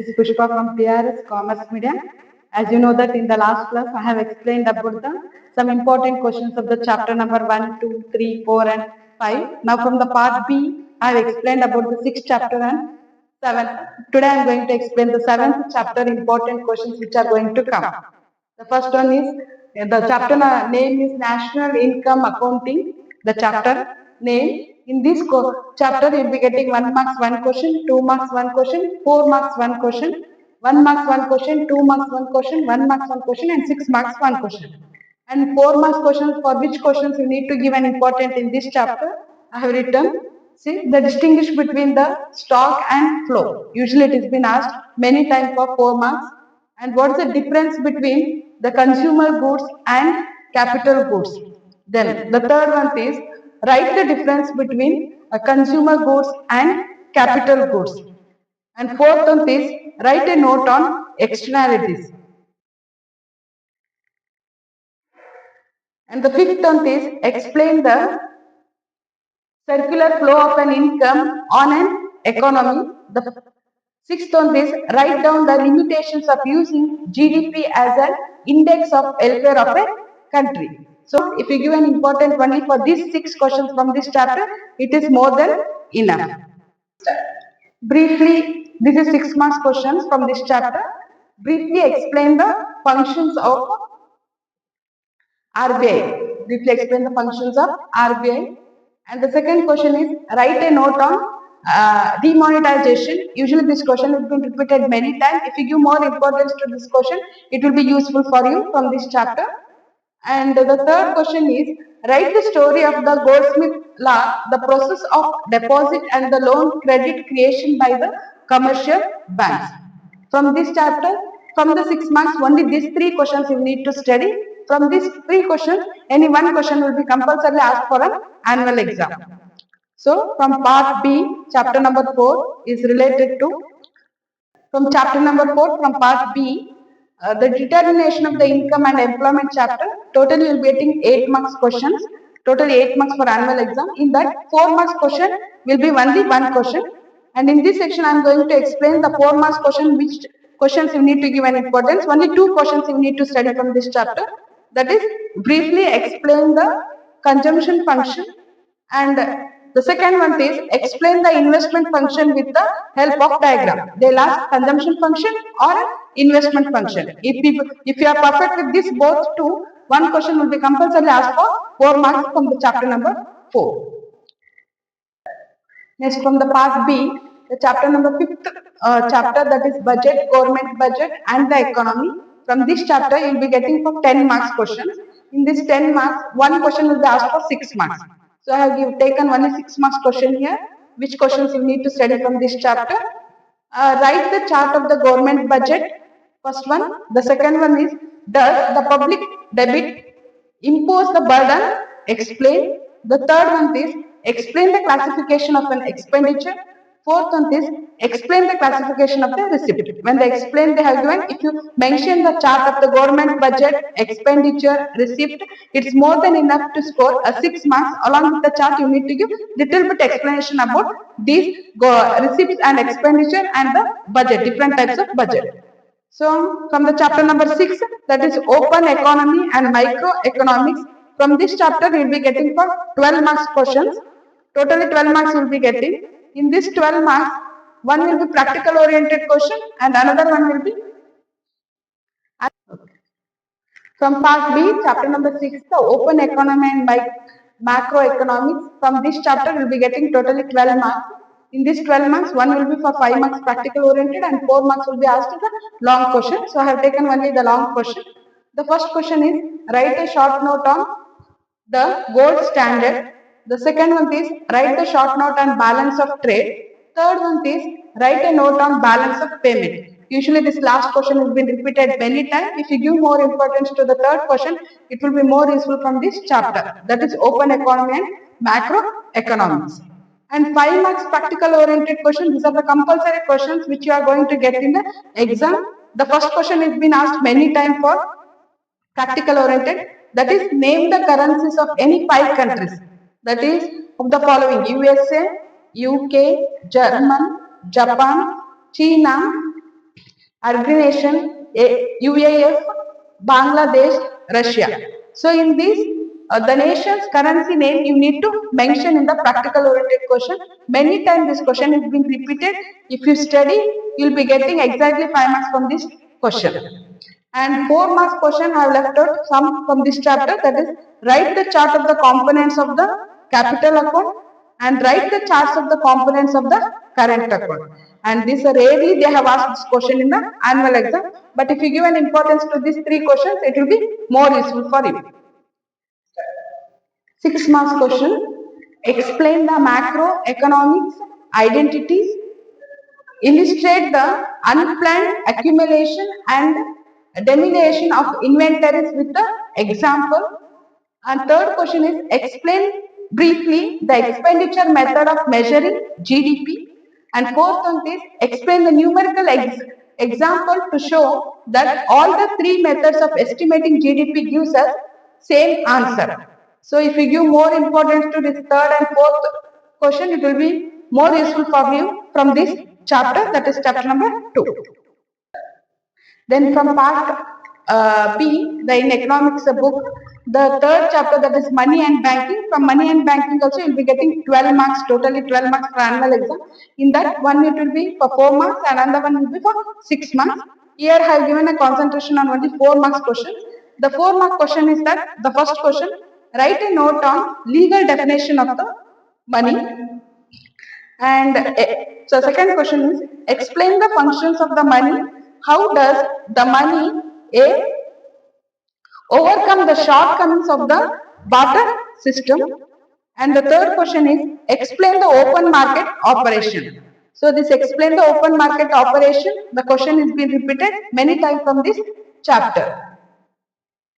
This is Pushpa from PRS-COMMERCE Media. As you know that in the last class I have explained about some important questions of the chapter number 1, 2, 3, 4 and 5. Now from the part B, I have explained about the 6th chapter and 7th. Today I am going to explain the 7th chapter important questions which are going to come. The first one is, the chapter name is National Income Accounting. The chapter name. In this chapter, you will be getting 1 marks 1 question, 2 marks 1 question, 4 marks 1 question, 1 marks 1 question, 2 marks 1 question, 1 marks 1 question, and 6 marks 1 question. And 4 marks questions, for which questions you need to give an important in this chapter, I have written. See, the distinguish between the stock and flow. Usually it has been asked many times for 4 marks. And what is the difference between the consumer goods and capital goods? Then the third one is, write the difference between consumer goods and capital goods. And fourth one is, write a note on externalities. And the fifth one is, explain the circular flow of an income on an economy. The sixth one is, write down the limitations of using GDP as an index of welfare of a country. So, if you give an important only for these 6 questions from this chapter, it is more than enough. Briefly, this is 6 marks questions from this chapter. Briefly explain the functions of RBI. Briefly explain the functions of RBI. And the second question is, write a note on demonetization. Usually this question has been repeated many times. If you give more importance to this question, it will be useful for you from this chapter. And the third question is, write the story of the Goldsmith law, the process of deposit and the loan credit creation by the commercial banks. From this chapter, from the 6 marks, only these 3 questions you need to study. From these 3 questions, any one question will be compulsorily asked for an annual exam. So, from part B, chapter number 4 is related to, from chapter number 4, from part B, the determination of the income and employment chapter, total you will be getting 8 marks questions, total 8 marks for annual exam. In that 4 marks question will be only one question. And in this section I am going to explain the 4 marks question, which questions you need to give an importance. Only 2 questions you need to study from this chapter. That is, briefly explain the consumption function, and the second one is, explain the investment function with the help of diagram. They will ask consumption function or investment function. If you are perfect with this both two, one question will be compulsorily asked for 4 marks from the chapter number 4. Next, from the part B, the chapter number 5th chapter, that is budget, government budget and the economy. From this chapter you will be getting for 10 marks questions. In this 10 marks, one question will be asked for 6 marks. So I have taken only 6 marks question here. Which questions you need to study from this chapter? Write the chart of the government budget. First one. The second one is, does the public debit impose the burden? Explain. The third one is, explain the classification of an expenditure. Fourth one is, explain the classification of the receipt. When they explain, they have given, if you mention the chart of the government budget, expenditure, receipt, it's more than enough to score a 6 marks. Along with the chart, you need to give little bit explanation about these receipts and expenditure and the budget, different types of budget. So, from the chapter number 6, that is open economy and microeconomics. From this chapter, we will be getting for 12 marks questions. Totally 12 marks you will be getting. In this 12 marks, one will be practical oriented question and another one will be. From part B, chapter number 6, the open economy and macroeconomics. From this chapter, we will be getting totally 12 marks. In this 12 marks, one will be for 5 marks practical oriented and 4 marks will be asked as a long question. So, I have taken only the long question. The first question is, write a short note on the gold standard. The second one is, write the short note on balance of trade. Third one is, write a note on balance of payment. Usually this last question has been repeated many times. If you give more importance to the third question, it will be more useful from this chapter. That is open economy and macroeconomics. And 5 marks practical oriented questions. These are the compulsory questions which you are going to get in the exam. The first question has been asked many times for practical oriented. That is, name the currencies of any 5 countries. That is, of the following: USA, UK, German, Japan, China, Argenation, UAF, Bangladesh, Russia. So in this, the nation's currency name you need to mention in the practical oriented question. Many times this question is being repeated. If you study, you will be getting exactly 5 marks from this question. And 4 marks question I have left out some from this chapter, that is write the chart of the components of the capital account and write the charts of the components of the current account. And this rarely they have asked this question in the annual exam, but if you give an importance to these 3 questions, it will be more useful for you. 6 marks question, explain the macroeconomics identities, illustrate the unplanned accumulation and diminution of inventories with the example. And third question is explain briefly the expenditure method of measuring GDP. And fourth one is explain the numerical example to show that all the 3 methods of estimating GDP gives us same answer. So if you give more importance to this third and fourth question, it will be more useful for you from this chapter, that is chapter number 2. Then from part B, the in economics book, the third chapter, that is money and banking. From money and banking also you will be getting 12 marks, totally 12 marks for annual exam. In that one it will be for 4 marks and another one will be for 6 marks. Here I have given a concentration on only 4 marks question. The 4 mark question is that the first question, write a note on legal definition of the money. And so second question is explain the functions of the money. How does the money overcome the shortcomings of the barter system? And the third question is explain the open market operation. So this explain the open market operation, the question is being repeated many times from this chapter.